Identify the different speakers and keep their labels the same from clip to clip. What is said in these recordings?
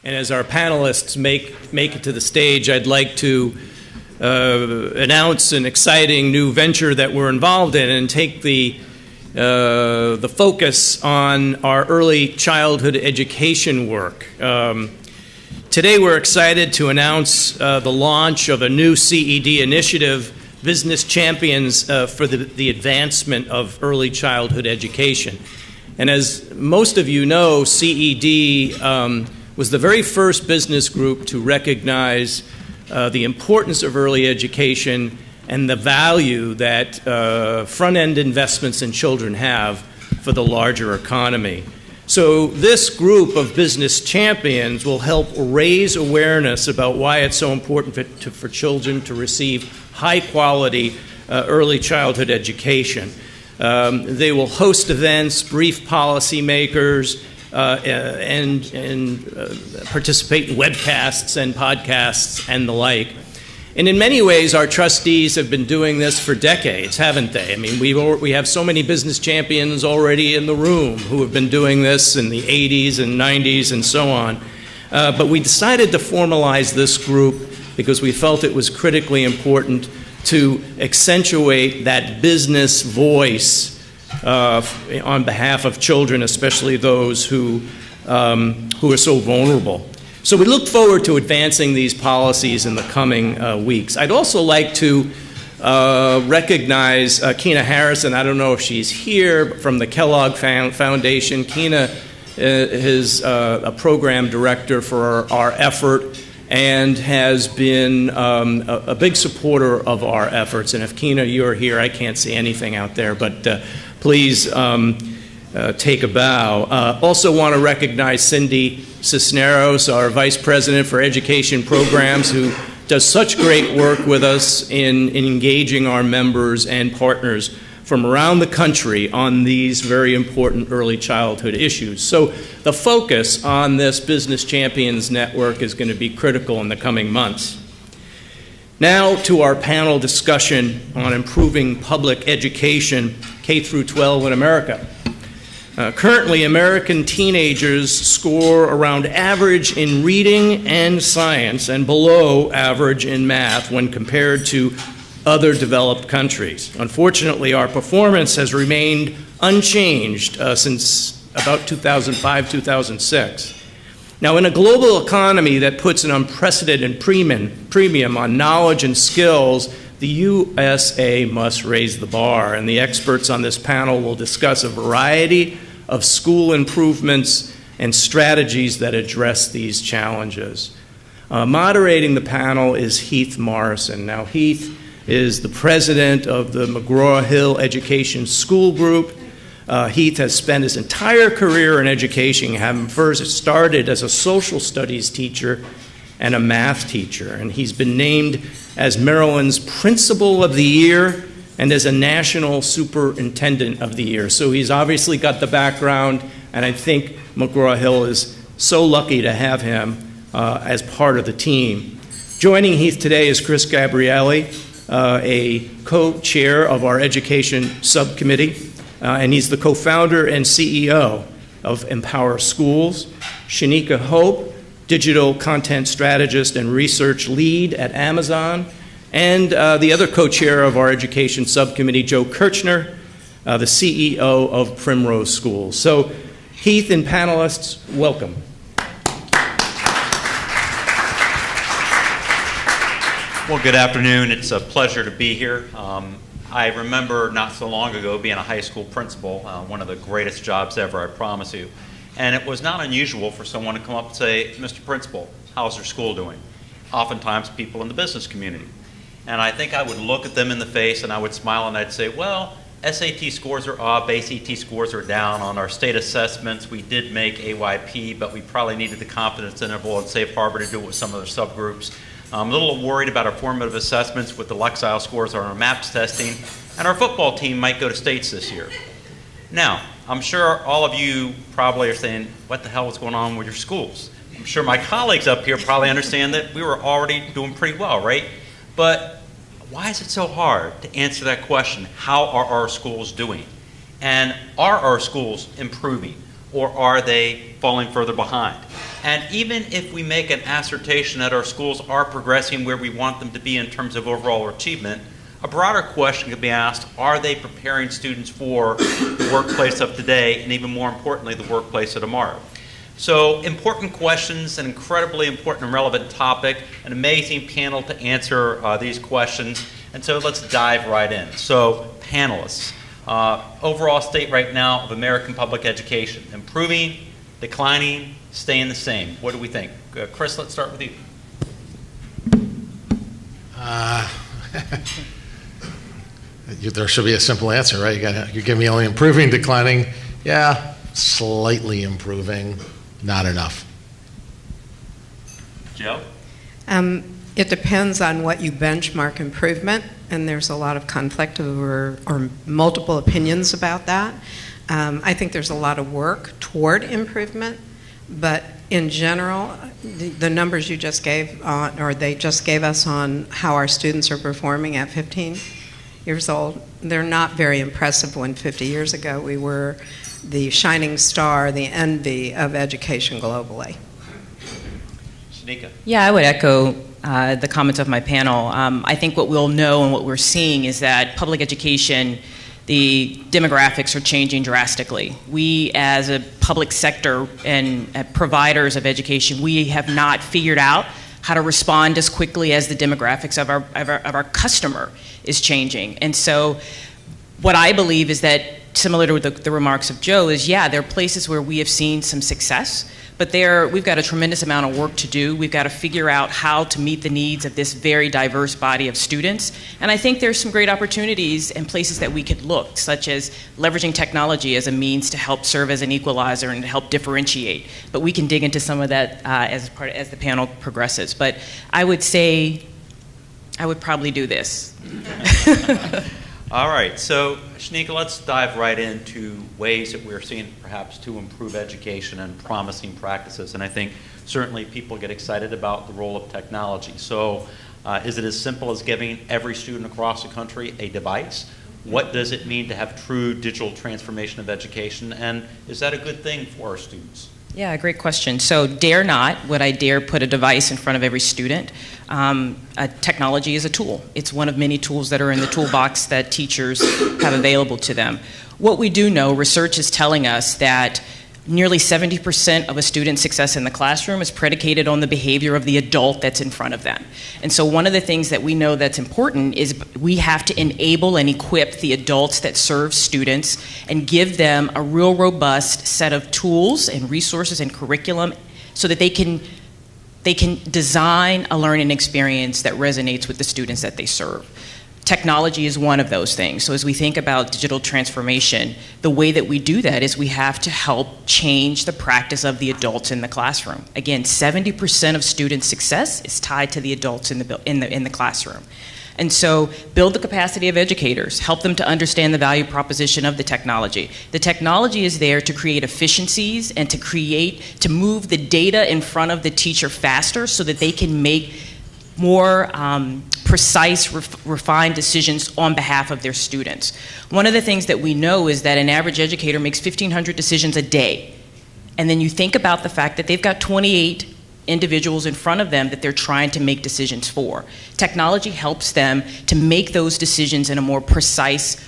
Speaker 1: And as our panelists make it to the stage, I'd like to announce an exciting new venture that we're involved in and take the focus on our early childhood education work. Today we're excited to announce the launch of a new CED initiative, Business Champions for the Advancement of Early Childhood Education. And as most of you know, CED was the very first business group to recognize the importance of early education and the value that front-end investments in children have for the larger economy. So this group of business champions will help raise awareness about why it's so important for children to receive high-quality early childhood education. They will host events, brief policymakers, and participate in webcasts and podcasts and the like. And in many ways, our trustees have been doing this for decades, haven't they? I mean, we have so many business champions already in the room who have been doing this in the 80s and 90s and so on. But we decided to formalize this group because we felt it was critically important to accentuate that business voice on behalf of children, especially those who are so vulnerable. So we look forward to advancing these policies in the coming weeks. I'd also like to recognize Kina Harrison. I don't know if she's here, but from the Kellogg Foundation. Kina is a program director for our effort and has been a big supporter of our efforts. And if Kina, you're here, I can't see anything out there, but please take a bow. Also want to recognize Cindy Cisneros, our Vice President for Education Programs, who does such great work with us in engaging our members and partners from around the country on these very important early childhood issues. So the focus on this Business Champions Network is going to be critical in the coming months. Now to our panel discussion on improving public education, K through 12 in America. Currently, American teenagers score around average in reading and science and below average in math when compared to other developed countries. Unfortunately, our performance has remained unchanged since about 2005, 2006. Now, in a global economy that puts an unprecedented premium on knowledge and skills, the USA must raise the bar, and the experts on this panel will discuss a variety of school improvements and strategies that address these challenges. Moderating the panel is Heath Morrison. Now, Heath is the president of the McGraw-Hill Education School Group. Heath has spent his entire career in education, having first started as a social studies teacher and a math teacher. And he's been named as Maryland's Principal of the Year and as a National Superintendent of the Year. So he's obviously got the background, and I think McGraw-Hill is so lucky to have him as part of the team. Joining Heath today is Chris Gabrieli, a co-chair of our education subcommittee, and he's the co-founder and CEO of Empower Schools. Shanika Hope, digital content strategist and research lead at Amazon, and the other co-chair of our education subcommittee, Joe Kirchner, the CEO of Primrose Schools. So, Heath and panelists, welcome.
Speaker 2: Well, good afternoon. It's a pleasure to be here. I remember not so long ago being a high school principal, one of the greatest jobs ever, I promise you. And it was not unusual for someone to come up and say, Mr. Principal, how's your school doing? Oftentimes people in the business community. And I think I would look at them in the face and I would smile and I'd say, well, SAT scores are up, ACT scores are down. On our state assessments, we did make AYP, but we probably needed the confidence interval and safe harbor to do it with some other subgroups. I'm a little worried about our formative assessments with the Lexile scores on our MAPS testing, and our football team might go to states this year. Now, I'm sure all of you probably are saying, what the hell is going on with your schools? I'm sure my colleagues up here probably understand that we were already doing pretty well, right? But why is it so hard to answer that question? How are our schools doing? And are our schools improving, or are they falling further behind? And even if we make an assertion that our schools are progressing where we want them to be in terms of overall achievement, a broader question could be asked, are they preparing students for the workplace of today, and even more importantly, the workplace of tomorrow? So important questions, an incredibly important and relevant topic, an amazing panel to answer these questions. And so let's dive right in. So panelists, overall state right now of American public education, improving, declining, staying the same. What do we think? Chris, let's start with you.
Speaker 3: There should be a simple answer, right? You give me only improving, declining. Yeah, slightly improving, not enough.
Speaker 2: Joe?
Speaker 4: It depends on what you benchmark improvement, and there's a lot of conflict or multiple opinions about that. I think there's a lot of work toward improvement, but in general, the numbers you just gave, or they just gave us on how our students are performing at 15 years old, they're not very impressive when 50 years ago we were the shining star, the envy of education globally.
Speaker 2: Shanika?
Speaker 5: Yeah, I would echo the comments of my panel. I think what we'll know and what we're seeing is that public education, the demographics are changing drastically. We, as a public sector and providers of education, we have not figured out how to respond as quickly as the demographics of our customer is changing. And so what I believe is that, similar to the remarks of Joe, is there are places where we have seen some success, but we've got a tremendous amount of work to do. We've got to figure out how to meet the needs of this very diverse body of students. And I think there's some great opportunities and places that we could look, such as leveraging technology as a means to help serve as an equalizer and to help differentiate. But we can dig into some of that as the panel progresses. But I would say I would probably do this.
Speaker 2: All right, so Shanika, let's dive right into ways that we're seeing perhaps to improve education and promising practices. And I think certainly people get excited about the role of technology. So is it as simple as giving every student across the country a device? What does it mean to have true digital transformation of education? And is that a good thing for our students?
Speaker 5: Yeah, great question. So dare not, would I dare put a device in front of every student? Technology is a tool. It's one of many tools that are in the toolbox that teachers have available to them. What we do know, research is telling us that nearly 70% of a student's success in the classroom is predicated on the behavior of the adult that's in front of them. And so one of the things that we know that's important is we have to enable and equip the adults that serve students and give them a real robust set of tools and resources and curriculum so that they can design a learning experience that resonates with the students that they serve. Technology is one of those things. So as we think about digital transformation, the way that we do that is we have to help change the practice of the adults in the classroom. Again, 70% of student success is tied to the adults in the classroom. And so build the capacity of educators, help them to understand the value proposition of the technology. The technology is there to create efficiencies and to move the data in front of the teacher faster so that they can make more precise, refined decisions on behalf of their students. One of the things that we know is that an average educator makes 1,500 decisions a day. And then you think about the fact that they've got 28 individuals in front of them that they're trying to make decisions for. Technology helps them to make those decisions in a more precise,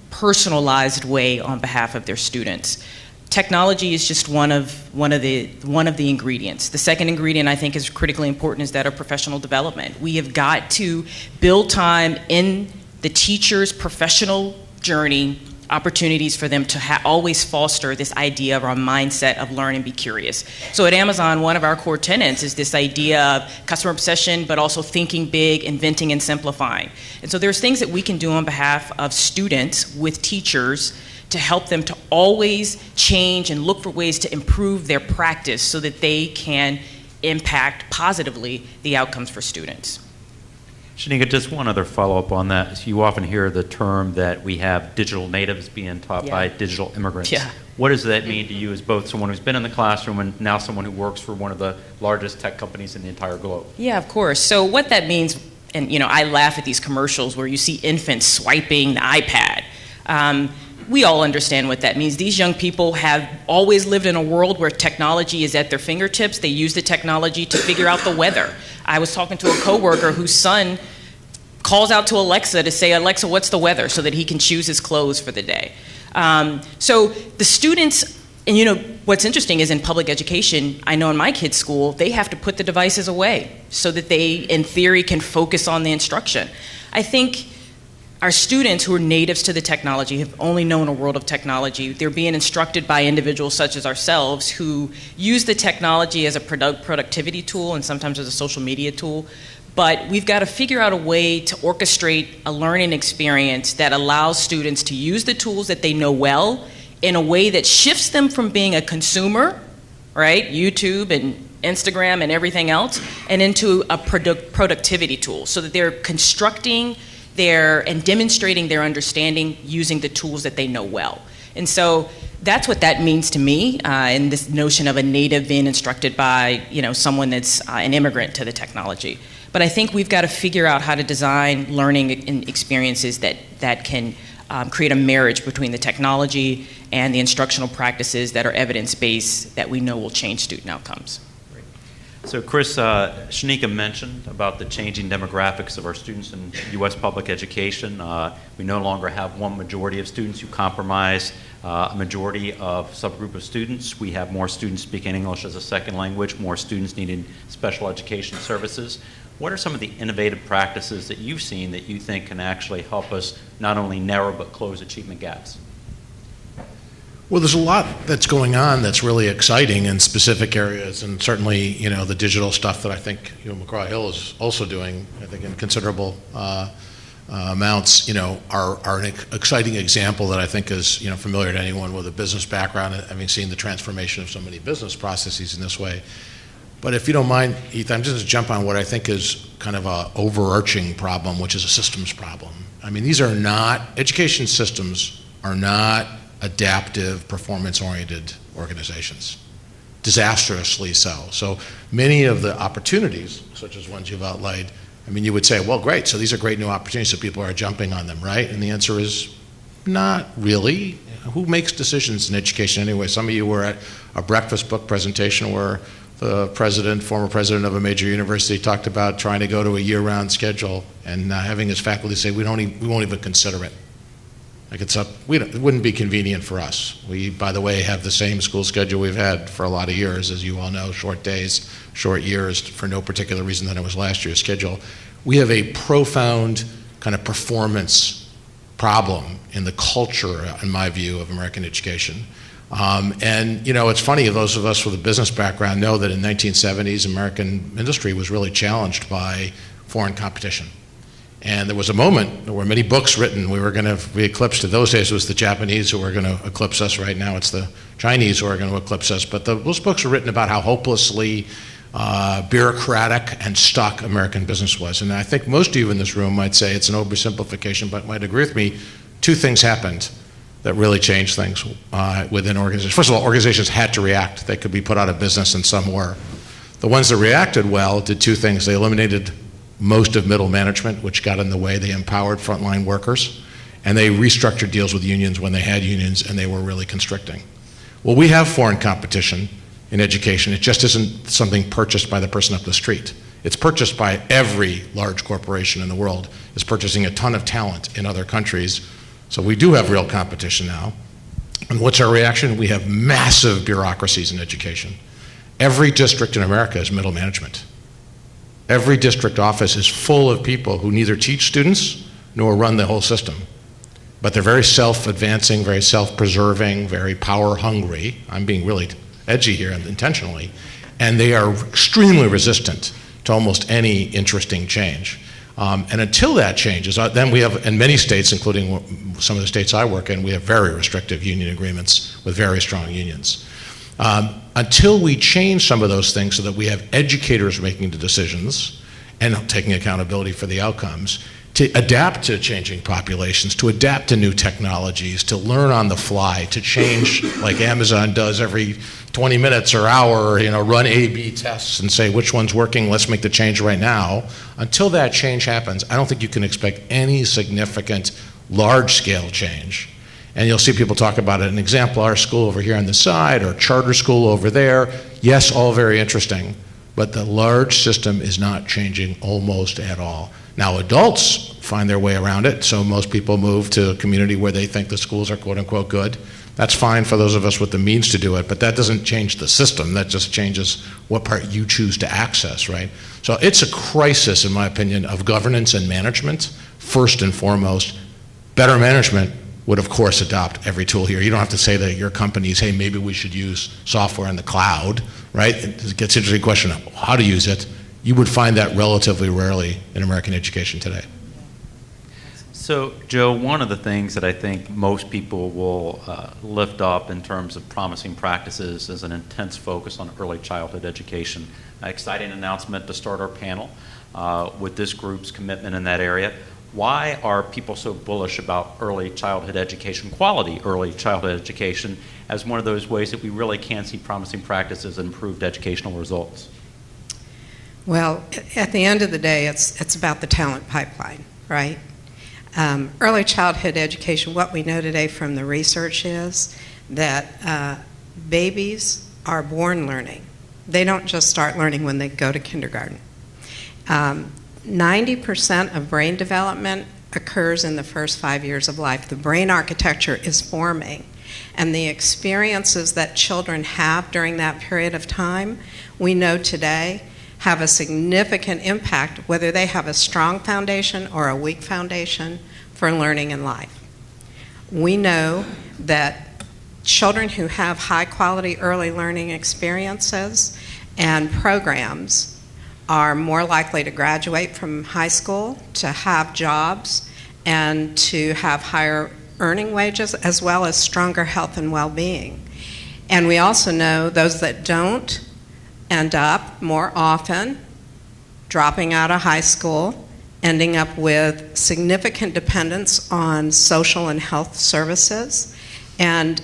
Speaker 5: personalized way on behalf of their students. Technology is just one of the ingredients. The second ingredient I think is critically important is that of professional development. We have got to build time in the teacher's professional journey, opportunities for them to always foster this idea of our mindset of learn and be curious. So at Amazon, one of our core tenets is this idea of customer obsession, but also thinking big, inventing, and simplifying. And so there's things that we can do on behalf of students with teachers to help them to always change and look for ways to improve their practice so that they can impact positively the outcomes for students.
Speaker 2: Shanika, just one other follow-up on that. You often hear the term that we have digital natives being taught by digital immigrants.
Speaker 5: Yeah.
Speaker 2: What does that mean to you as both someone who's been in the classroom and now someone who works for one of the largest tech companies in the entire globe?
Speaker 5: Yeah, of course. So what that means, and I laugh at these commercials where you see infants swiping the iPad. we all understand what that means. These young people have always lived in a world where technology is at their fingertips. They use the technology to figure out the weather. I was talking to a coworker whose son calls out to Alexa to say, Alexa, what's the weather, so that he can choose his clothes for the day. So the students, and you know, what's interesting is in public education, I know in my kids' school, they have to put the devices away so that they, in theory, can focus on the instruction. I think our students who are natives to the technology have only known a world of technology. They're being instructed by individuals such as ourselves who use the technology as a productivity tool and sometimes as a social media tool. But we've got to figure out a way to orchestrate a learning experience that allows students to use the tools that they know well in a way that shifts them from being a consumer, right, YouTube and Instagram and everything else, and into a productivity tool, so that they're constructing and demonstrating their understanding using the tools that they know well. And so that's what that means to me, in this notion of a native being instructed by, you know, someone that's an immigrant to the technology. But I think we've got to figure out how to design learning experiences that can create a marriage between the technology and the instructional practices that are evidence-based that we know will change student outcomes.
Speaker 2: So Chris, Shanika mentioned about the changing demographics of our students in U.S. public education. We no longer have one majority of students who comprise a majority of subgroup of students. We have more students speaking English as a second language, more students needing special education services. What are some of the innovative practices that you've seen that you think can actually help us not only narrow but close achievement gaps?
Speaker 3: Well, there's a lot that's going on that's really exciting in specific areas, and certainly, you know, the digital stuff that I think, you know, McGraw-Hill is also doing, I think, in considerable amounts, you know, are an exciting example that I think is, you know, familiar to anyone with a business background, having seen the transformation of so many business processes in this way. But if you don't mind, Heath, I'm just going to jump on what I think is kind of an overarching problem, which is a systems problem. I mean, these are not, education systems are not adaptive, performance-oriented organizations, disastrously so. So many of the opportunities, such as ones you've outlined, I mean, you would say, well, great, so these are great new opportunities, so people are jumping on them, right? And the answer is not really. Who makes decisions in education anyway? Some of you were at a breakfast book presentation where the former president of a major university talked about trying to go to a year-round schedule and having his faculty say, we won't even consider it. Like it wouldn't be convenient for us. We, by the way, have the same school schedule we've had for a lot of years, as you all know, short days, short years, for no particular reason than it was last year's schedule. We have a profound kind of performance problem in the culture, in my view, of American education. And, you know, it's funny, those of us with a business background know that in the 1970s, American industry was really challenged by foreign competition. And there was a moment, there were many books written, we were going to be eclipsed. In those days it was the Japanese who were going to eclipse us. Right now it's the Chinese who are going to eclipse us. But those books were written about how hopelessly bureaucratic and stuck American business was. And I think most of you in this room might say it's an oversimplification, but might agree with me. Two things happened that really changed things within organizations. First of all, organizations had to react. They could be put out of business, and some were. The ones that reacted well did two things. They eliminated most of middle management, which got in the way. They empowered frontline workers, and they restructured deals with unions when they had unions, and they were really constricting. Well, we have foreign competition in education. It just isn't something purchased by the person up the street. It's purchased by every large corporation in the world. It's purchasing a ton of talent in other countries. So we do have real competition now. And what's our reaction? We have massive bureaucracies in education. Every district in America is middle management. Every district office is full of people who neither teach students nor run the whole system. But they're very self-advancing, very self-preserving, very power-hungry. I'm being really edgy here intentionally. And they are extremely resistant to almost any interesting change. And until that changes, then we have, in many states, including some of the states I work in, we have very restrictive union agreements with very strong unions. Until we change some of those things so that we have educators making the decisions and taking accountability for the outcomes, to adapt to changing populations, to adapt to new technologies, to learn on the fly, to change like Amazon does every 20 minutes or hour, you know, run A/B tests and say which one's working, let's make the change right now. Until that change happens, I don't think you can expect any significant large-scale change. And you'll see people talk about it, an exemplar school over here on the side, or charter school over there. Yes, all very interesting, but the large system is not changing almost at all. Now, adults find their way around it, so most people move to a community where they think the schools are quote-unquote good. That's fine for those of us with the means to do it, but that doesn't change the system. That just changes what part you choose to access, right? So it's a crisis, in my opinion, of governance and management, first and foremost. Better management would, of course, adopt every tool here. You don't have to say to your companies, hey, maybe we should use software in the cloud, right? It gets into the question of how to use it. You would find that relatively rarely in American education today.
Speaker 2: So, Joe, one of the things that I think most people will lift up in terms of promising practices is an intense focus on early childhood education. Exciting announcement to start our panel with this group's commitment in that area. Why are people so bullish about early childhood education, quality early childhood education, as one of those ways that we really can see promising practices and improved educational results?
Speaker 4: Well, at the end of the day, it's about the talent pipeline, right? Early childhood education, what we know today from the research is that babies are born learning. They don't just start learning when they go to kindergarten. 90% of brain development occurs in the first 5 years of life. The brain architecture is forming, and the experiences that children have during that period of time, we know today, have a significant impact whether they have a strong foundation or a weak foundation for learning in life. We know that children who have high quality early learning experiences and programs are more likely to graduate from high school, to have jobs, and to have higher earning wages, as well as stronger health and well-being. And we also know those that don't end up more often dropping out of high school, ending up with significant dependence on social and health services, and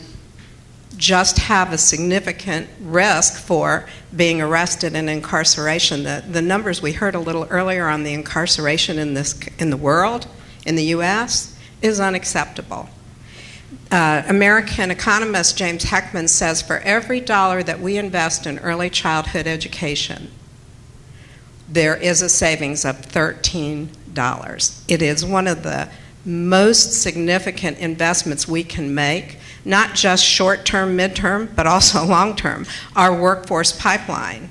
Speaker 4: just have a significant risk for being arrested and incarceration. The numbers we heard a little earlier on the incarceration in the world, in the U.S., is unacceptable. American economist James Heckman says for every dollar that we invest in early childhood education, there is a savings of $13. It is one of the most significant investments we can make, not just short-term, mid-term, but also long-term. Our workforce pipeline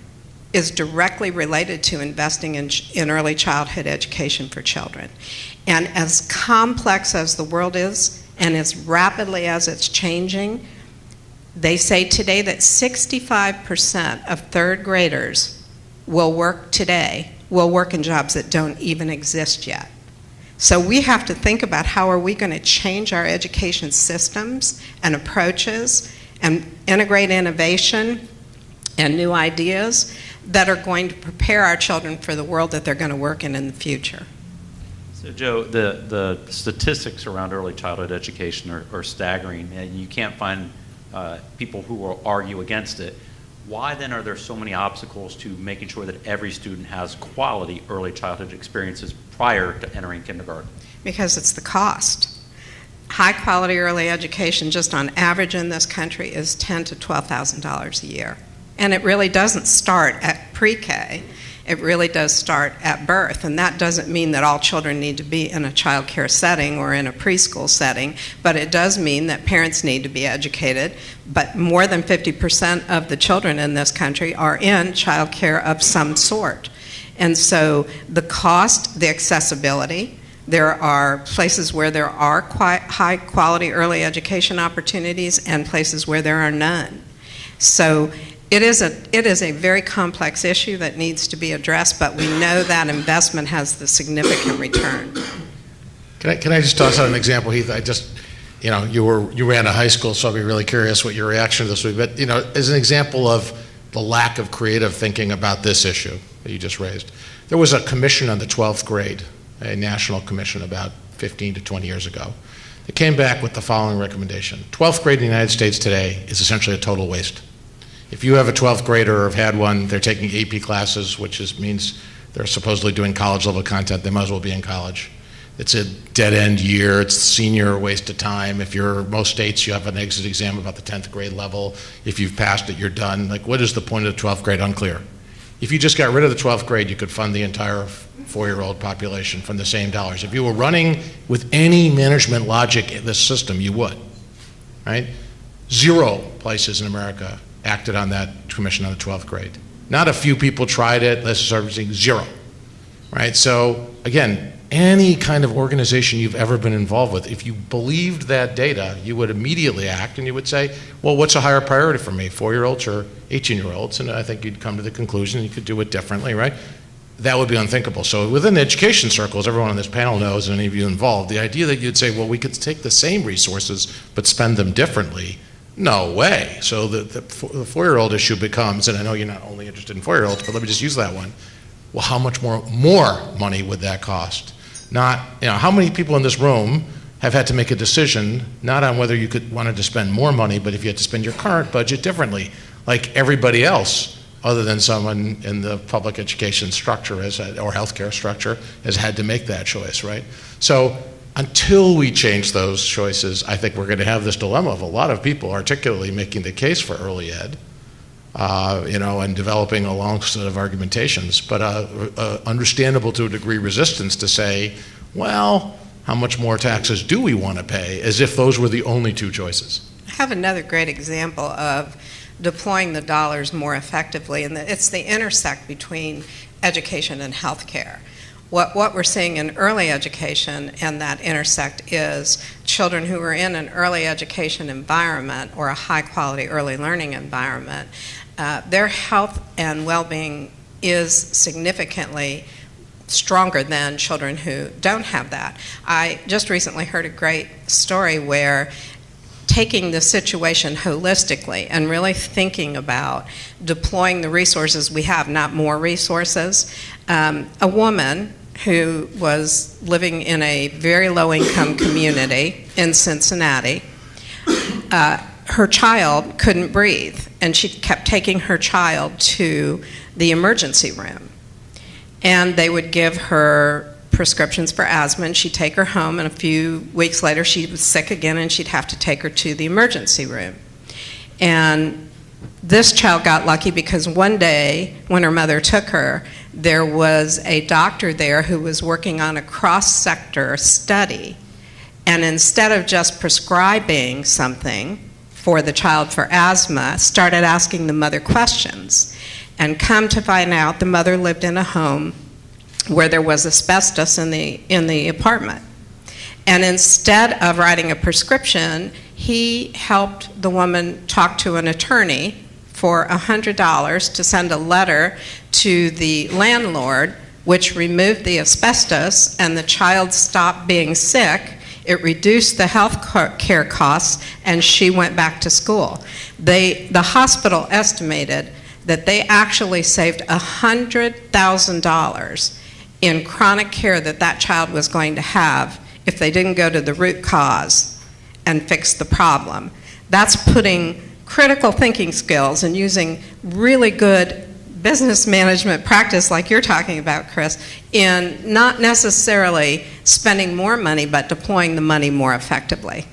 Speaker 4: is directly related to investing in early childhood education for children. And as complex as the world is, and as rapidly as it's changing, they say today that 65% of third graders will work in jobs that don't even exist yet. So we have to think about how are we going to change our education systems and approaches and integrate innovation and new ideas that are going to prepare our children for the world that they're going to work in the future.
Speaker 2: So, Joe, the statistics around early childhood education are staggering, and you can't find people who will argue against it. Why then are there so many obstacles to making sure that every student has quality early childhood experiences prior to entering kindergarten?
Speaker 4: Because it's the cost. High quality early education, just on average in this country, is $10,000 to $12,000 a year. And it really doesn't start at pre-K. It really does start at birth, and that doesn't mean that all children need to be in a child care setting or in a preschool setting, but it does mean that parents need to be educated. But more than 50% of the children in this country are in child care of some sort. And so the cost, the accessibility, there are places where there are high quality early education opportunities and places where there are none. So it is a very complex issue that needs to be addressed, but we know that investment has the significant return.
Speaker 3: Can I just toss out an example, Heath? You ran a high school, so I'll be really curious what your reaction to this would be. But as an example of the lack of creative thinking about this issue that you just raised, there was a commission on the 12th grade, a national commission about 15 to 20 years ago. It came back with the following recommendation: 12th grade in the United States today is essentially a total waste. If you have a 12th grader or have had one, they're taking AP classes, which means they're supposedly doing college-level content. They might as well be in college. it's a dead-end year, it's senior waste of time. If you're, most states, you have an exit exam about the 10th grade level. If you've passed it, you're done. Like, what is the point of the 12th grade? Unclear. If you just got rid of the 12th grade, you could fund the entire four-year-old population from the same dollars. If you were running with any management logic in this system, you would, right? 0 places in America acted on that commission on the 12th grade. Not a few people tried it, let's start saying 0, right? So again, any kind of organization you've ever been involved with, if you believed that data, you would immediately act and you would say, well, what's a higher priority for me, 4-year-olds or 18-year-olds? And I think you'd come to the conclusion you could do it differently, right? That would be unthinkable. So within the education circles, everyone on this panel knows, and any of you involved, the idea that you'd say, well, we could take the same resources but spend them differently, no way. So the 4-year-old issue becomes, and I know you're not only interested in 4-year-olds, but let me just use that one. Well, how much more money would that cost? Not, how many people in this room have had to make a decision, not on whether you wanted to spend more money, but if you had to spend your current budget differently, like everybody else, other than someone in the public education structure or healthcare structure has had to make that choice, right? So until we change those choices, I think we're going to have this dilemma of a lot of people articulately making the case for early ed, and developing a long set of argumentations, but understandable to a degree resistance to say, well, how much more taxes do we want to pay, as if those were the only 2 choices.
Speaker 4: I have another great example of deploying the dollars more effectively, and it's the intersect between education and healthcare. What we're seeing in early education and that intersect is children who are in an early education environment or a high-quality early learning environment, their health and well-being is significantly stronger than children who don't have that. I just recently heard a great story where taking the situation holistically and really thinking about deploying the resources we have, not more resources. A woman who was living in a very low-income community in Cincinnati, her child couldn't breathe, and she kept taking her child to the emergency room. And they would give her prescriptions for asthma, and she'd take her home, and a few weeks later she was sick again, and she'd have to take her to the emergency room. And this child got lucky because one day when her mother took her, there was a doctor there who was working on a cross-sector study, and instead of just prescribing something for the child for asthma, started asking the mother questions. And come to find out, the mother lived in a home where there was asbestos in the apartment. And instead of writing a prescription, he helped the woman talk to an attorney for $100 to send a letter to the landlord, which removed the asbestos, and the child stopped being sick. It reduced the health care costs, and she went back to school. The hospital estimated that they actually saved $100,000 in chronic care that child was going to have if they didn't go to the root cause and fix the problem. That's putting critical thinking skills and using really good business management practice like you're talking about, Chris, in not necessarily spending more money, but deploying the money more effectively.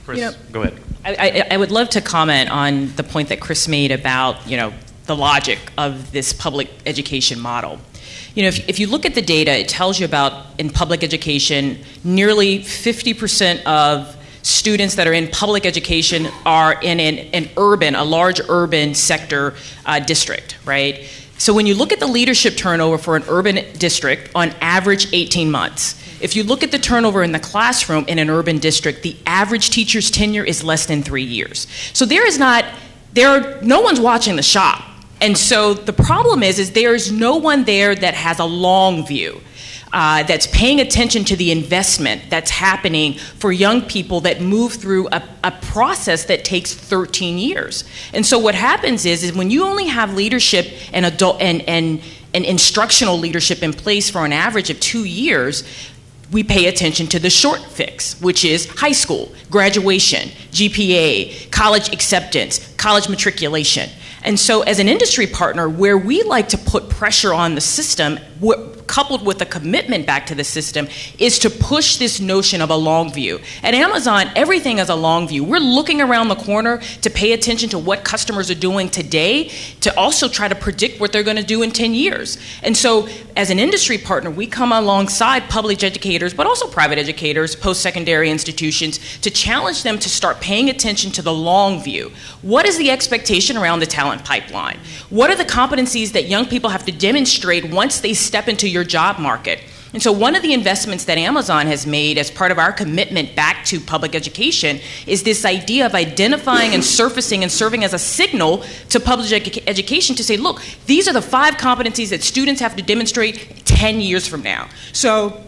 Speaker 2: Chris, go ahead.
Speaker 5: I would love to comment on the point that Chris made about, the logic of this public education model. If you look at the data, it tells you about, in public education, nearly 50% of students that are in public education are in a large urban sector district, right? So when you look at the leadership turnover for an urban district, on average 18 months. If you look at the turnover in the classroom in an urban district, the average teacher's tenure is less than 3 years. So no one's watching the shop. And so the problem is there's no one there that has a long view, that's paying attention to the investment that's happening for young people that move through a process that takes 13 years. And so what happens is when you only have leadership and adult and instructional leadership in place for an average of 2 years, we pay attention to the short fix, which is high school, graduation, GPA, college acceptance, college matriculation. And so as an industry partner, where we like to put pressure on the system, coupled with a commitment back to the system, is to push this notion of a long view. At Amazon, everything is a long view. We're looking around the corner to pay attention to what customers are doing today, to also try to predict what they're going to do in 10 years. And so, as an industry partner, we come alongside public educators, but also private educators, post-secondary institutions, to challenge them to start paying attention to the long view. What is the expectation around the talent pipeline? What are the competencies that young people have to demonstrate once they step into your job market? And so one of the investments that Amazon has made as part of our commitment back to public education is this idea of identifying and surfacing and serving as a signal to public education to say, look, these are the 5 competencies that students have to demonstrate 10 years from now. So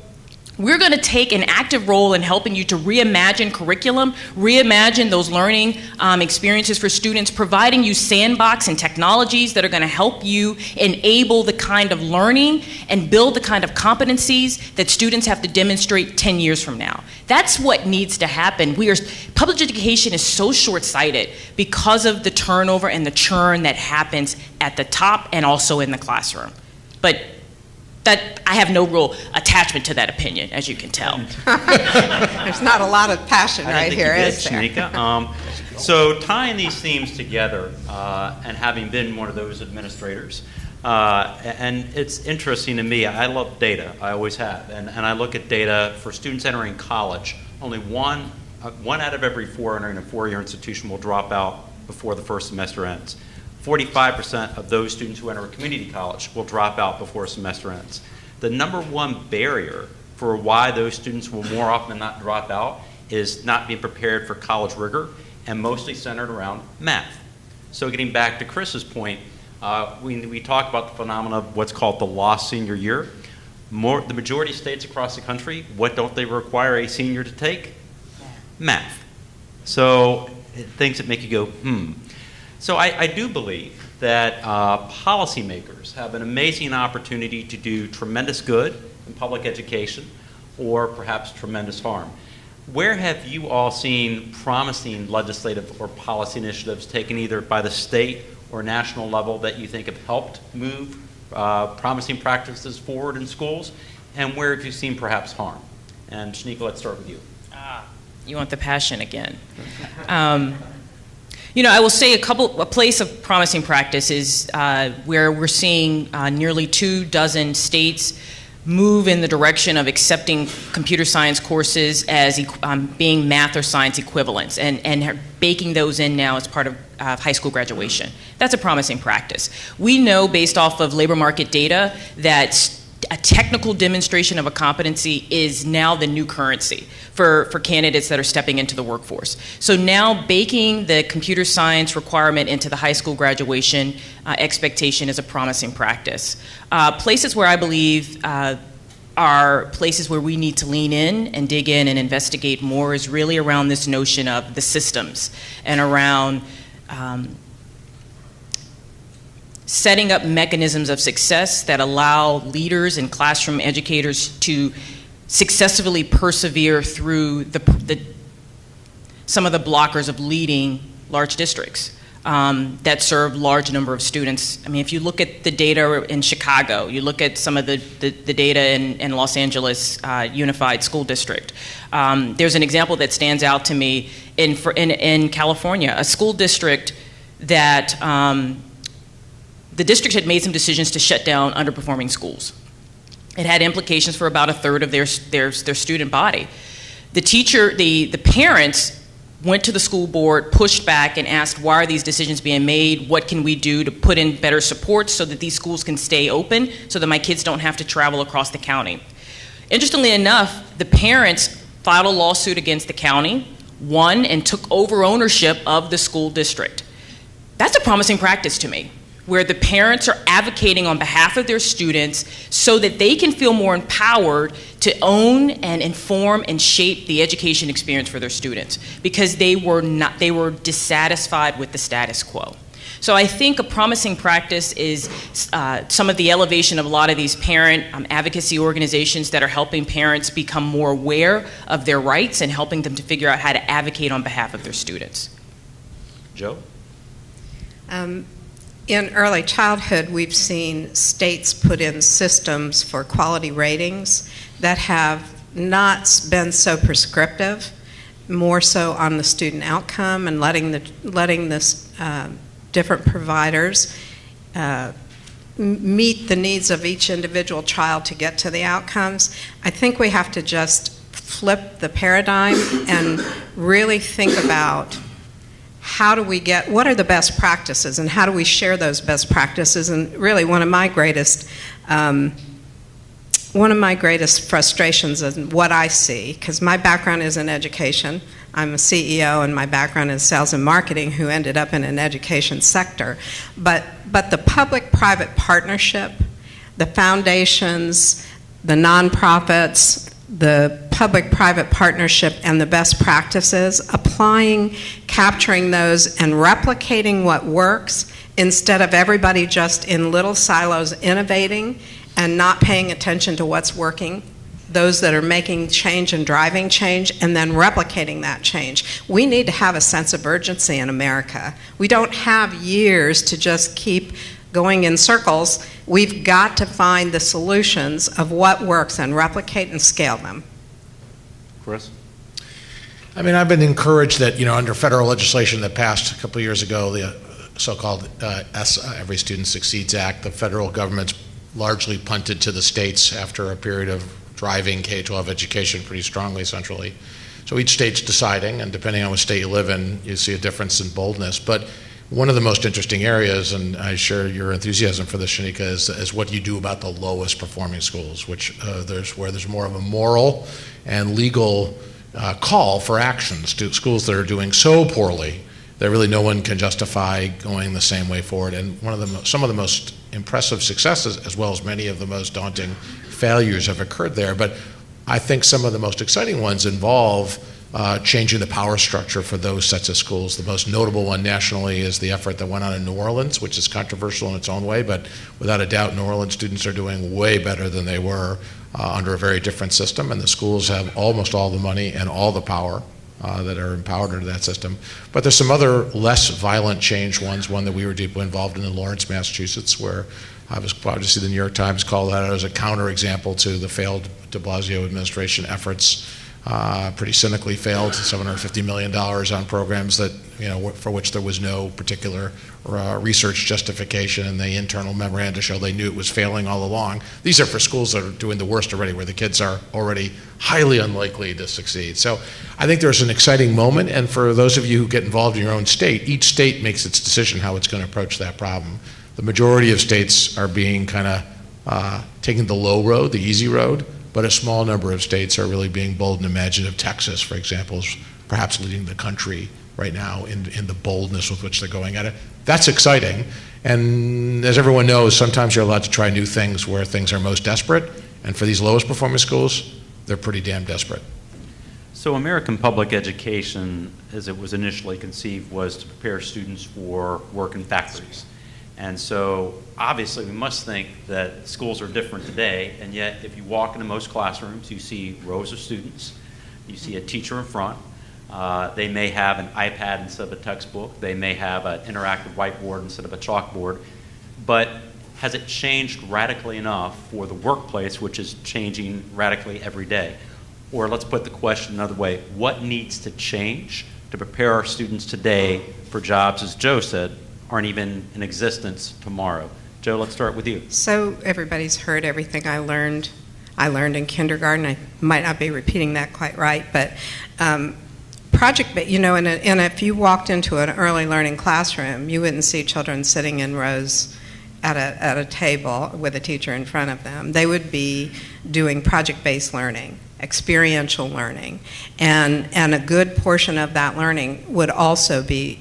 Speaker 5: we're going to take an active role in helping you to reimagine curriculum, reimagine those learning experiences for students, providing you sandbox and technologies that are going to help you enable the kind of learning and build the kind of competencies that students have to demonstrate 10 years from now. That's what needs to happen. Public education is so short-sighted because of the turnover and the churn that happens at the top and also in the classroom. But that I have no real attachment to that opinion, as you can tell.
Speaker 4: There's not a lot of passion right here, is there?
Speaker 2: Shanika. So tying these themes together, and having been one of those administrators, and it's interesting to me, I love data, I always have, and I look at data for students entering college. Only one out of every 4 entering a 4-year institution will drop out before the first semester ends. 45% of those students who enter a community college will drop out before a semester ends. The number one barrier for why those students will more often than not drop out is not being prepared for college rigor, and mostly centered around math. So getting back to Chris's point, we talk about the phenomenon of what's called the lost senior year. The majority of states across the country, what don't they require a senior to take? Math. So things that make you go, So I do believe that policymakers have an amazing opportunity to do tremendous good in public education, or perhaps tremendous harm. Where have you all seen promising legislative or policy initiatives taken either by the state or national level that you think have helped move promising practices forward in schools? And where have you seen perhaps harm? And Shanika, let's start with you.
Speaker 5: You want the passion again. I will say a place of promising practice is where we're seeing nearly 24 states move in the direction of accepting computer science courses as being math or science equivalents, and baking those in now as part of high school graduation. That's a promising practice. We know, based off of labor market data, that a technical demonstration of a competency is now the new currency for candidates that are stepping into the workforce. So now baking the computer science requirement into the high school graduation expectation is a promising practice. Places where I believe are places where we need to lean in and dig in and investigate more is really around this notion of the systems and around setting up mechanisms of success that allow leaders and classroom educators to successfully persevere through some of the blockers of leading large districts that serve large number of students. I mean, if you look at the data in Chicago, you look at some of the data in Los Angeles Unified School District, there's an example that stands out to me in California, a school district that the district had made some decisions to shut down underperforming schools. It had implications for about a third of their student body. The parents went to the school board, pushed back, and asked, why are these decisions being made? What can we do to put in better support so that these schools can stay open, so that my kids don't have to travel across the county? Interestingly enough, the parents filed a lawsuit against the county, won, and took over ownership of the school district. That's a promising practice to me, where the parents are advocating on behalf of their students so that they can feel more empowered to own and inform and shape the education experience for their students, because they were dissatisfied with the status quo. So I think a promising practice is some of the elevation of a lot of these parent advocacy organizations that are helping parents become more aware of their rights and helping them to figure out how to advocate on behalf of their students.
Speaker 2: Joe?
Speaker 4: In early childhood, we've seen states put in systems for quality ratings that have not been so prescriptive, more so on the student outcome and letting this different providers meet the needs of each individual child to get to the outcomes. I think we have to just flip the paradigm and really think about what are the best practices and how do we share those best practices. And really one of my greatest frustrations is what I see, because my background is in education. I'm a CEO and my background is sales and marketing, who ended up in an education sector. But the public-private partnership, the foundations, the nonprofits, the public-private partnership and the best practices, capturing those and replicating what works instead of everybody just in little silos innovating and not paying attention to what's working, those that are making change and driving change, and then replicating that change. We need to have a sense of urgency in America. We don't have years to just keep going in circles. We've got to find the solutions of what works and replicate and scale them.
Speaker 2: Chris?
Speaker 3: I mean, I've been encouraged that, under federal legislation that passed a couple of years ago, the so-called Every Student Succeeds Act, the federal government's largely punted to the states after a period of driving K-12 education pretty strongly centrally. So each state's deciding, and depending on what state you live in, you see a difference in boldness. But one of the most interesting areas, and I share your enthusiasm for this, Shanika, is what you do about the lowest performing schools, which where there's more of a moral and legal call for actions to schools that are doing so poorly that really no one can justify going the same way forward. And some of the most impressive successes, as well as many of the most daunting failures, have occurred there. But I think some of the most exciting ones involve changing the power structure for those sets of schools. The most notable one nationally is the effort that went on in New Orleans, which is controversial in its own way, but without a doubt, New Orleans students are doing way better than they were under a very different system, and the schools have almost all the money and all the power that are empowered under that system. But there's some other less violent change ones, one that we were deeply involved in Lawrence, Massachusetts, where I was proud to see the New York Times call that as a counterexample to the failed de Blasio administration efforts. Pretty cynically failed, $750 million on programs that, for which there was no particular research justification, and the internal memoranda show they knew it was failing all along. These are for schools that are doing the worst already, where the kids are already highly unlikely to succeed. So I think there's an exciting moment, and for those of you who get involved in your own state, each state makes its decision how it's going to approach that problem. The majority of states are being kind of taking the low road, the easy road, but a small number of states are really being bold and imaginative. Texas, for example, is perhaps leading the country right now in the boldness with which they're going at it. That's exciting. And as everyone knows, sometimes you're allowed to try new things where things are most desperate. And for these lowest performing schools, they're pretty damn desperate.
Speaker 2: So American public education, as it was initially conceived, was to prepare students for work in factories. And so obviously we must think that schools are different today, and yet if you walk into most classrooms, you see rows of students, you see a teacher in front. They may have an iPad instead of a textbook. They may have an interactive whiteboard instead of a chalkboard. But has it changed radically enough for the workplace, which is changing radically every day? Or let's put the question another way, what needs to change to prepare our students today for jobs, as Joe said, aren't even in existence tomorrow? Joe, let's start with you.
Speaker 4: So everybody's heard everything I learned in kindergarten. I might not be repeating that quite right, but project-based, and if you walked into an early learning classroom, you wouldn't see children sitting in rows at a table with a teacher in front of them. They would be doing project-based learning, experiential learning, and a good portion of that learning would also be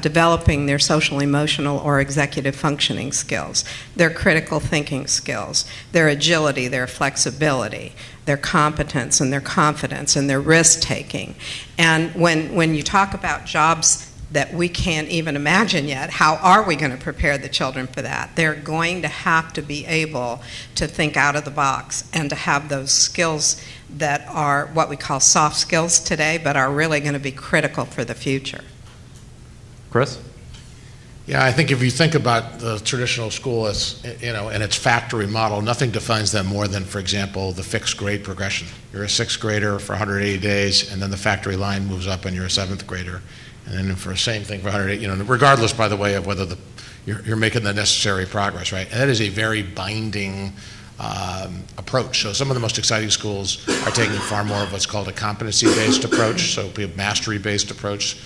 Speaker 4: developing their social, emotional, or executive functioning skills, their critical thinking skills, their agility, their flexibility, their competence and their confidence and their risk-taking. And when you talk about jobs that we can't even imagine yet, how are we going to prepare the children for that? They're going to have to be able to think out of the box and to have those skills that are what we call soft skills today, but are really going to be critical for the future.
Speaker 2: Chris?
Speaker 3: Yeah, I think if you think about the traditional school as, and its factory model, nothing defines them more than, for example, the fixed grade progression. You're a sixth grader for 180 days, and then the factory line moves up and you're a seventh grader. And then for the same thing for 180, regardless, by the way, of whether you're making the necessary progress, right? And that is a very binding approach. So some of the most exciting schools are taking far more of what's called a competency-based approach, so a mastery-based approach,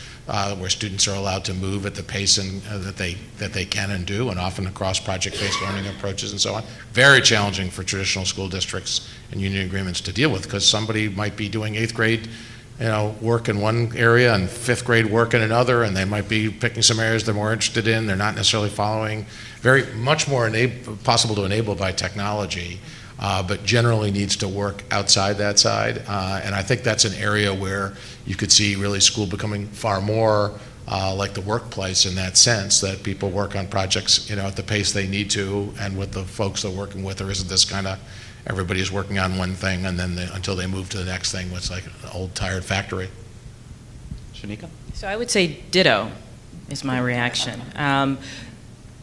Speaker 3: where students are allowed to move at the pace that they can and do, and often across project-based learning approaches and so on. Very challenging for traditional school districts and union agreements to deal with, because somebody might be doing eighth grade work in one area and fifth grade work in another, and they might be picking some areas they're more interested in. They're not necessarily following. Very much more possible to enable by technology, but generally needs to work outside that side. And I think that's an area where you could see really school becoming far more like the workplace, in that sense that people work on projects at the pace they need to, and with the folks they're working with. There isn't this kind of everybody's working on one thing and then until they move to the next thing, it's like an old tired factory.
Speaker 2: Shanika?
Speaker 5: So I would say ditto is my reaction.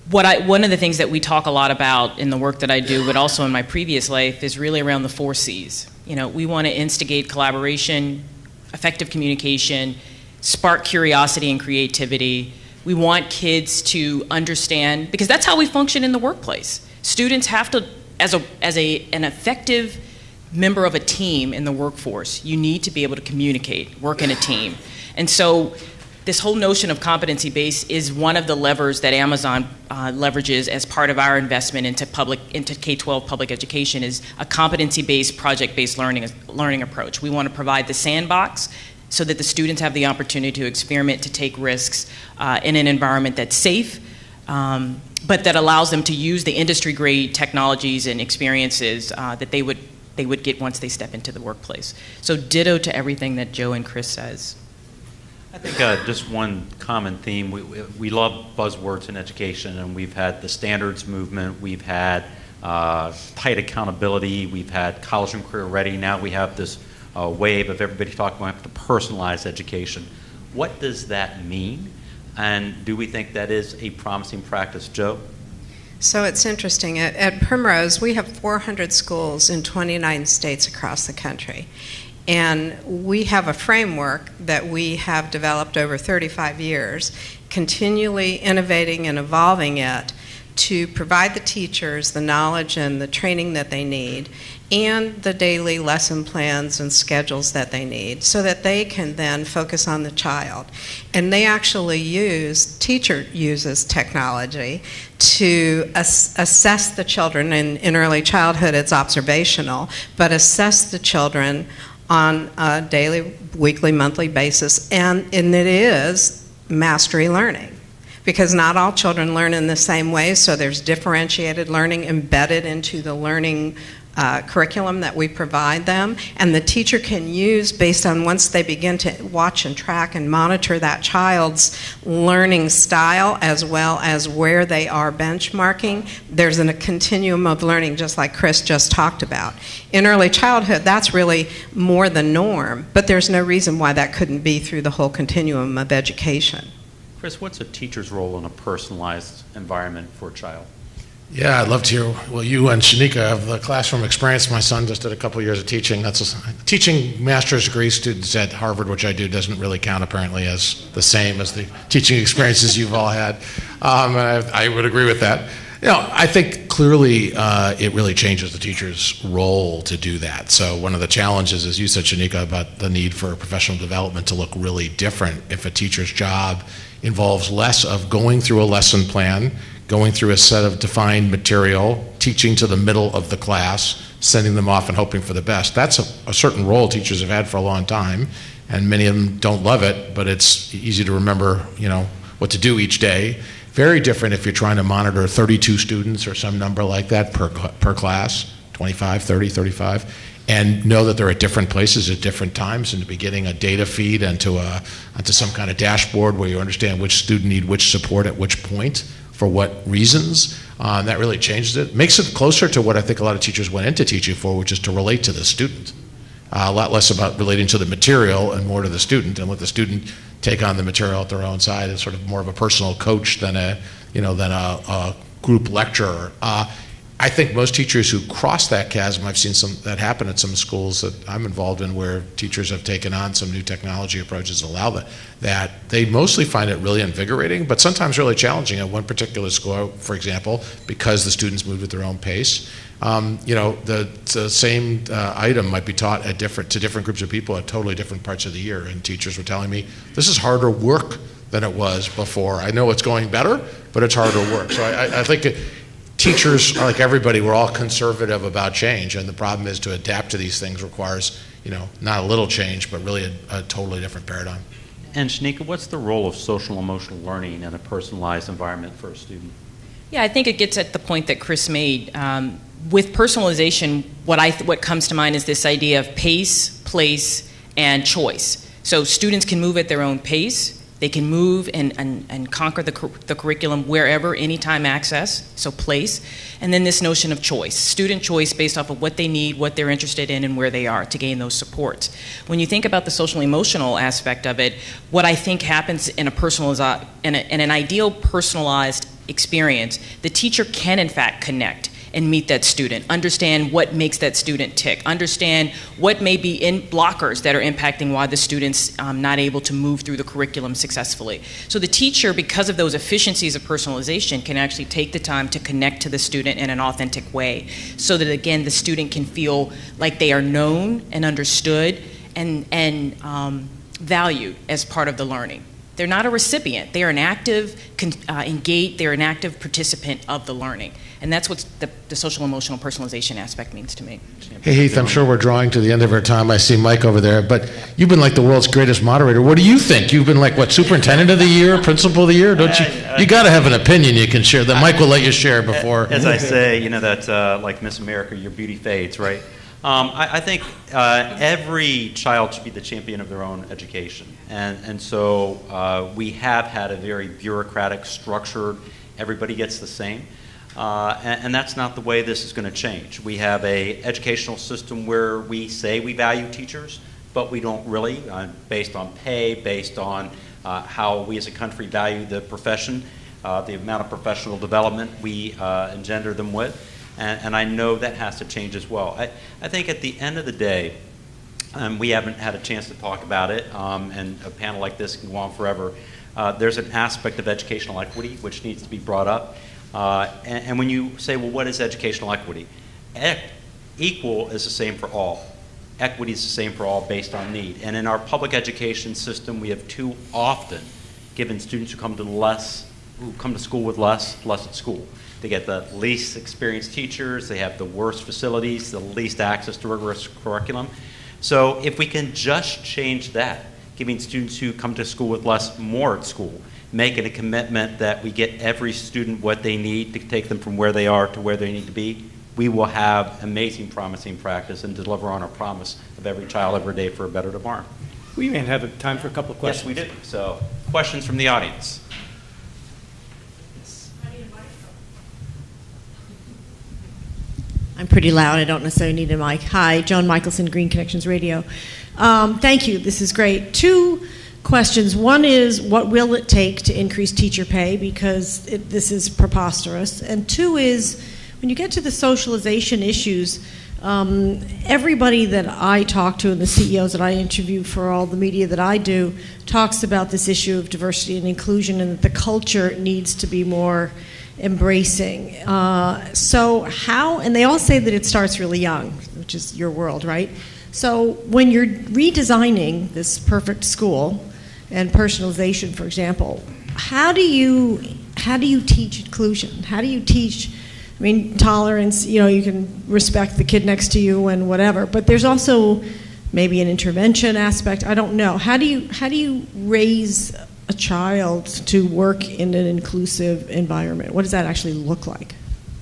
Speaker 5: One of the things that we talk a lot about in the work that I do, but also in my previous life, is really around the 4 C's. We want to instigate collaboration, effective communication, spark curiosity and creativity. We want kids to understand, because that's how we function in the workplace. Students have to, as an effective member of a team in the workforce, you need to be able to communicate, work in a team. And so this whole notion of competency-based is one of the levers that Amazon leverages as part of our investment into K-12 public education, is a competency-based, project-based learning approach. We want to provide the sandbox so that the students have the opportunity to experiment, to take risks in an environment that's safe, but that allows them to use the industry-grade technologies and experiences that they would get once they step into the workplace. So ditto to everything that Joe and Chris says.
Speaker 2: I think just one common theme, we love buzzwords in education, and we've had the standards movement, we've had tight accountability, we've had college and career ready, now we have this wave of everybody talking about to personalize education. What does that mean? And do we think that is a promising practice? Joe?
Speaker 4: So it's interesting. At Primrose, we have 400 schools in 29 states across the country. And we have a framework that we have developed over 35 years, continually innovating and evolving it to provide the teachers the knowledge and the training that they need, and the daily lesson plans and schedules that they need, so that they can then focus on the child. And they actually teacher uses technology to assess the children. In early childhood, it's observational, but assess the children on a daily, weekly, monthly basis, and it is mastery learning. Because not all children learn in the same way, so there's differentiated learning embedded into the learning curriculum that we provide them, and the teacher can use, based on once they begin to watch and track and monitor that child's learning style as well as where they are benchmarking, there's a continuum of learning, just like Chris just talked about. In early childhood, that's really more the norm, but there's no reason why that couldn't be through the whole continuum of education.
Speaker 2: Chris, what's a teacher's role in a personalized environment for a child?
Speaker 3: Yeah, I'd love to hear, well, you and Shanika have the classroom experience. My son just did a couple of years of teaching. Teaching master's degree students at Harvard, which I do, doesn't really count apparently as the same as the teaching experiences you've all had. I would agree with that. I think clearly it really changes the teacher's role to do that. So one of the challenges, as you said, Shanika, about the need for professional development to look really different if a teacher's job involves less of going through a lesson plan, going through a set of defined material, teaching to the middle of the class, sending them off and hoping for the best. That's a certain role teachers have had for a long time, and many of them don't love it, but it's easy to remember, what to do each day. Very different if you're trying to monitor 32 students or some number like that per class, 25, 30, 35, and know that they're at different places at different times, and to be getting a data feed onto some kind of dashboard where you understand which student need which support at which point for what reasons. That really changes it. Makes it closer to what I think a lot of teachers went into teaching for, which is to relate to the student. A lot less about relating to the material and more to the student, and let the student take on the material at their own side as sort of more of a personal coach than a group lecturer. I think most teachers who cross that chasm, I've seen that happen at some schools that I'm involved in where teachers have taken on some new technology approaches that allow that they mostly find it really invigorating, but sometimes really challenging. At one particular school, for example, because the students moved at their own pace, the same item might be taught to different groups of people at totally different parts of the year, and teachers were telling me, this is harder work than it was before. I know it's going better, but it's harder work. So I think teachers, like everybody, we're all conservative about change, and the problem is to adapt to these things requires, not a little change, but really a totally different paradigm.
Speaker 2: And Shanika, what's the role of social emotional learning in a personalized environment for a student?
Speaker 5: Yeah, I think it gets at the point that Chris made. With personalization, what comes to mind is this idea of pace, place, and choice. So students can move at their own pace. They can move and conquer the curriculum wherever, anytime access, so place. And then this notion of choice, student choice based off of what they need, what they're interested in, and where they are to gain those supports. When you think about the social emotional aspect of it, what I think happens in an ideal personalized experience, the teacher can in fact connect and meet that student, understand what makes that student tick, understand what may be in blockers that are impacting why the student's not able to move through the curriculum successfully. So the teacher, because of those efficiencies of personalization, can actually take the time to connect to the student in an authentic way so that, again, the student can feel like they are known and understood and valued as part of the learning. They're not a recipient. They are an active, engaged, they're an active participant of the learning. And that's what the social emotional personalization aspect means to me.
Speaker 3: Hey, Heath, I'm sure we're drawing to the end of our time. I see Mike over there, but you've been like the world's greatest moderator. What do you think? You've been like, what, superintendent of the year, principal of the year? Don't you? You got to have an opinion you can share that Mike will let you share before.
Speaker 2: As I say, that like Miss America, your beauty fades, right? I think every child should be the champion of their own education. And so we have had a very bureaucratic, structured, everybody gets the same. And that's not the way this is going to change. We have an educational system where we say we value teachers, but we don't really, based on pay, based on how we as a country value the profession, the amount of professional development we engender them with. And I know that has to change as well. I think at the end of the day, we haven't had a chance to talk about it, and a panel like this can go on forever. There's an aspect of educational equity which needs to be brought up. And when you say, well, what is educational equity? Equal is the same for all. Equity is the same for all based on need. And in our public education system, we have too often given students who come to school with less at school. They get the least experienced teachers, they have the worst facilities, the least access to rigorous curriculum. So if we can just change that, giving students who come to school with less more at school, making a commitment that we get every student what they need to take them from where they are to where they need to be, we will have amazing, promising practice and deliver on our promise of every child every day for a better tomorrow.
Speaker 1: We may have time for a couple of questions.
Speaker 2: Yes, we do. So, questions from the audience.
Speaker 6: I'm pretty loud. I don't necessarily need a mic. Hi, Joan Michelson, Green Connections Radio. Thank you. This is great. Two questions. One is, what will it take to increase teacher pay? Because this is preposterous. And two is, when you get to the socialization issues, everybody that I talk to and the CEOs that I interview for all the media that I do talks about this issue of diversity and inclusion, and that the culture needs to be more embracing. So how, and they all say that it starts really young, which is your world, right? So when you're redesigning this perfect school and personalization, for example, how do you teach inclusion? How do you teach, tolerance? You can respect the kid next to you and whatever, but there's also maybe an intervention aspect. I don't know. How do you raise a child to work in an inclusive environment? What does that actually look like?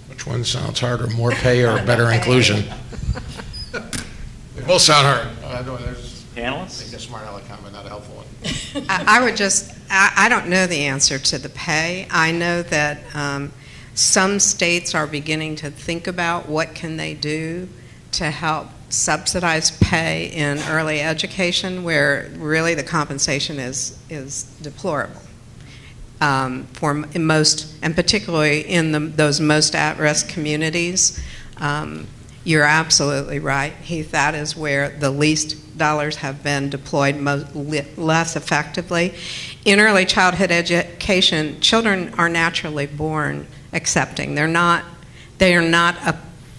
Speaker 3: Which one sounds harder, more pay or better inclusion? They both sound hard.
Speaker 2: Panelists?
Speaker 3: I think a smart aleck comment, not a helpful one.
Speaker 4: I don't know the answer to the pay. I know that some states are beginning to think about what can they do to help subsidized pay in early education, where really the compensation is deplorable. In most, and particularly in those most at-risk communities, you're absolutely right, Heath. That is where the least dollars have been deployed less effectively. In early childhood education, children are naturally born accepting. They are not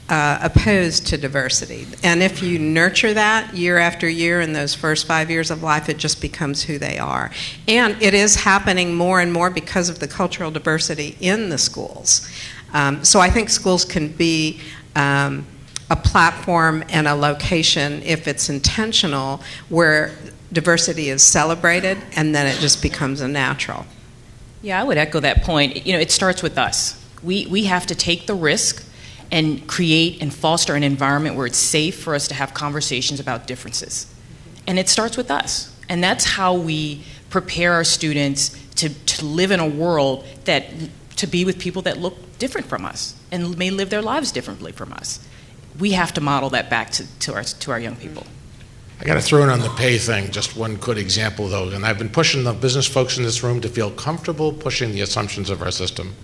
Speaker 4: opposed to diversity. And if you nurture that year after year in those first 5 years of life, it just becomes who they are. And it is happening more and more because of the cultural diversity in the schools. So I think schools can be a platform and a location, if it's intentional, where diversity is celebrated, and then it just becomes a natural.
Speaker 5: Yeah, I would echo that point. It starts with us. We have to take the risk and create and foster an environment where it's safe for us to have conversations about differences. And it starts with us. And that's how we prepare our students to live in a world to be with people that look different from us and may live their lives differently from us. We have to model that back to our young people.
Speaker 3: I got to throw in on the pay thing, just one good example though, and I've been pushing the business folks in this room to feel comfortable pushing the assumptions of our system.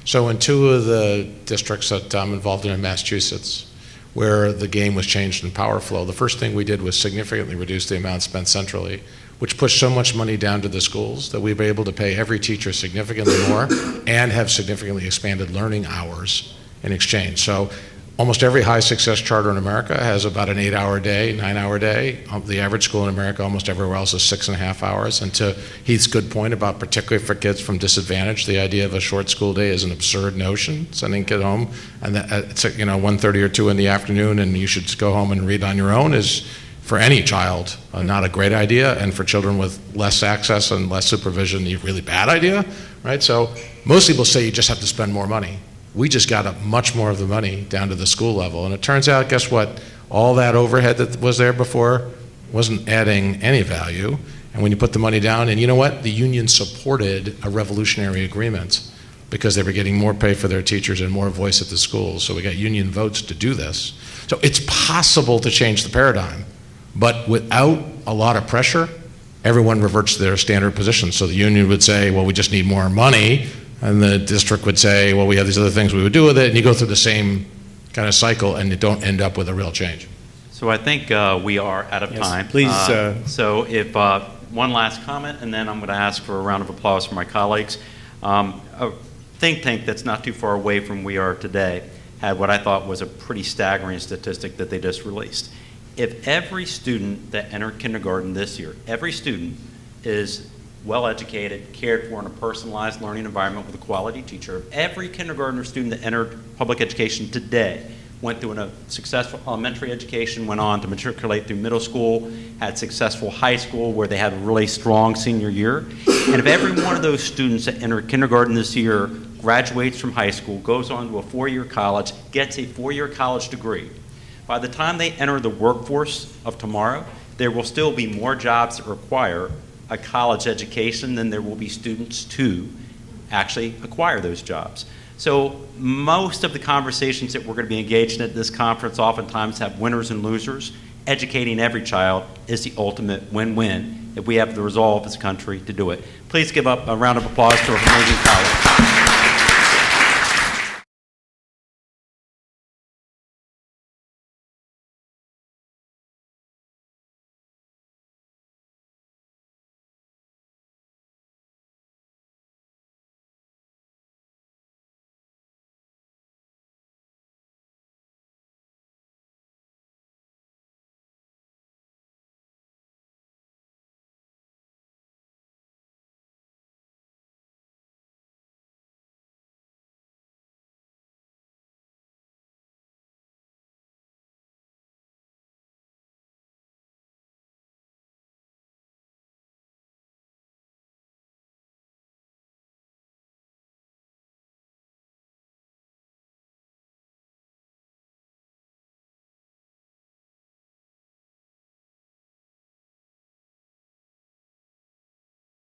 Speaker 3: So in 2 of the districts that I'm involved in Massachusetts, where the game was changed in power flow, the first thing we did was significantly reduce the amount spent centrally, which pushed so much money down to the schools that we were able to pay every teacher significantly more and have significantly expanded learning hours in exchange. So almost every high success charter in America has about an 8-hour day, 9-hour day. The average school in America, almost everywhere else, is 6.5 hours. And to Heath's good point about particularly for kids from disadvantage, the idea of a short school day is an absurd notion. Sending a kid home and it's 1:30 or 2 in the afternoon and you should go home and read on your own is, for any child, not a great idea. And for children with less access and less supervision, a really bad idea, right? So most people say you just have to spend more money. We just got much more of the money down to the school level. And it turns out, guess what? All that overhead that was there before wasn't adding any value. And when you put the money down, and you know what? The union supported a revolutionary agreement because they were getting more pay for their teachers and more voice at the schools. So we got union votes to do this. So it's possible to change the paradigm, but without a lot of pressure, everyone reverts to their standard position. So the union would say, well, we just need more money. And the district would say, well, we have these other things we would do with it, and you go through the same kind of cycle, and you don't end up with a real change.
Speaker 2: So I think we are out of time.
Speaker 1: Please.
Speaker 2: So if one last comment, and then I'm going to ask for a round of applause for my colleagues. A think tank that's not too far away from where we are today had what I thought was a pretty staggering statistic that they just released. If every student that entered kindergarten this year, every student is well-educated, cared for in a personalized learning environment with a quality teacher. Every kindergartner student that entered public education today went through a successful elementary education, went on to matriculate through middle school, had successful high school where they had a really strong senior year. And if every one of those students that entered kindergarten this year graduates from high school, goes on to a 4-year college, gets a 4-year college degree, by the time they enter the workforce of tomorrow, there will still be more jobs that require a college education than there will be students to actually acquire those jobs. So most of the conversations that we're going to be engaged in at this conference oftentimes have winners and losers. Educating every child is the ultimate win-win if we have the resolve as a country to do it. Please give up a round of applause to our amazing colleagues.